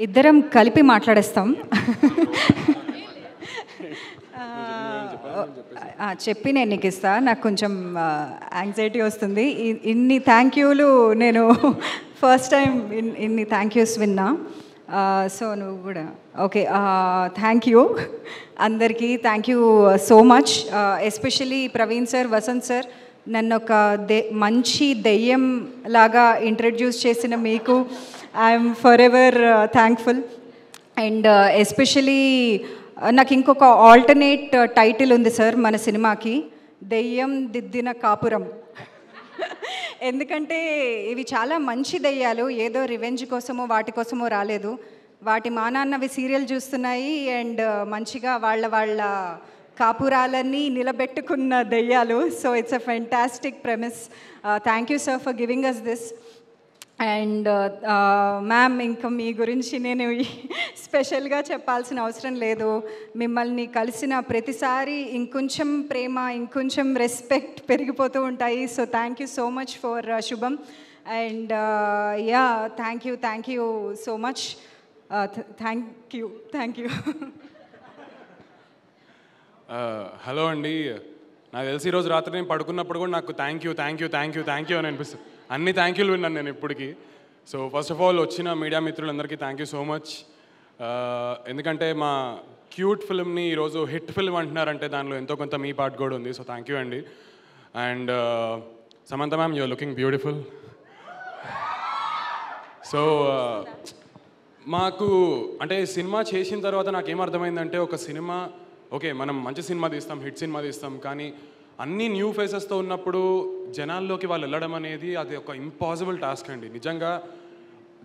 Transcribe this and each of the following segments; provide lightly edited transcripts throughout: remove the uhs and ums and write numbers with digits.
ఇద్దరం కలిపి మాట్లాడేస్తాం. చెప్పి నేను నీకు ఇస్తా. నాకు కొంచెం యాంగ్జైటీ వస్తుంది. ఇన్ని థ్యాంక్ యూలు నేను ఫస్ట్ టైం ఇన్ని థ్యాంక్ యూస్ విన్నా. సో నువ్వు కూడా ఓకే. థ్యాంక్ యూ అందరికీ. Thank you so much. Especially Praveen sir, Vasant sir, నన్ను ఒక మంచి దెయ్యం లాగా ఇంట్రడ్యూస్ చేసిన మీకు I'm forever thankful. And especially నాకు ఇంకొక ఆల్టర్నేట్ టైటిల్ ఉంది సార్ మన సినిమాకి, దెయ్యం దిద్దిన కాపురం. ఎందుకంటే ఇవి చాలా మంచి దెయ్యాలు, ఏదో రివెంజ్ కోసమో వాటి కోసమో రాలేదు. వాటి మానాన్నవి సీరియల్ చూస్తున్నాయి అండ్ మంచిగా వాళ్ళ కాపురాలన్నీ నిలబెట్టుకున్న దెయ్యాలు. So it's a fantastic premise. Thank you sir for giving us this. And ma'am, ఇంకా మీ గురించి నేను స్పెషల్గా చెప్పాల్సిన అవసరం లేదు. మిమ్మల్ని కలిసిన ప్రతిసారి ఇంకొంచెం ప్రేమ, ఇంకొంచెం రెస్పెక్ట్ పెరిగిపోతూ ఉంటాయి. So thank you so much for Shubham. And yeah, thank you so much. Thank you. Hello అండి. నాకు తెలిసి ఈరోజు రాత్రి నేను పడుకున్నప్పుడు కూడా నాకు థ్యాంక్ యూ అని అనిపిస్తుంది. అన్ని థ్యాంక్ యూలు విన్నాను నేను ఇప్పటికీ. సో ఫస్ట్ ఆఫ్ ఆల్ వచ్చిన మీడియా మిత్రులందరికీ థ్యాంక్ యూ సో మచ్. ఎందుకంటే మా క్యూట్ ఫిల్మ్ని ఈరోజు హిట్ ఫిల్మ్ అంటున్నారంటే దానిలో ఎంతో కొంత మీ పార్ట్ కూడా ఉంది. సో థ్యాంక్ యూ అండి. And Samantha ma'am, you're looking beautiful. So మాకు అంటే సినిమా చేసిన తర్వాత నాకేమర్థమైందంటే, ఒక సినిమా ఓకే మనం మంచి సినిమా తీస్తాం, హిట్ సినిమా తీస్తాం, కానీ అన్ని న్యూ ఫేసెస్తో ఉన్నప్పుడు జనాల్లోకి వాళ్ళు వెళ్ళడం అనేది అది ఒక ఇంపాసిబుల్ టాస్క్ అండి. నిజంగా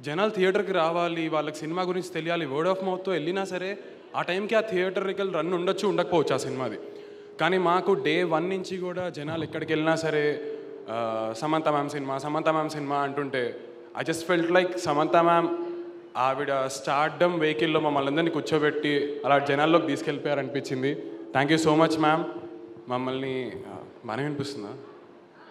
జనాలు థియేటర్కి రావాలి, వాళ్ళకి సినిమా గురించి తెలియాలి, వర్డ్ ఆఫ్ మౌత్తో వెళ్ళినా సరే ఆ టైంకి ఆ థియేటర్కి రన్ ఉండొచ్చు, ఉండకపోవచ్చు ఆ సినిమాది. కానీ మాకు డే 1 నుంచి కూడా జనాలు ఎక్కడికి వెళ్ళినా సరే సమంత మ్యామ్ సినిమా అంటుంటే I just felt like Samantha ma'am ఆవిడ స్టార్డమ్ వెహికల్లో మమ్మల్ని అందరినీ కూర్చోబెట్టి అలా జనాల్లోకి తీసుకెళ్ళిపోయారనిపించింది. Thank you so much ma'am. మమ్మల్ని బాగానే వినిపిస్తుందా?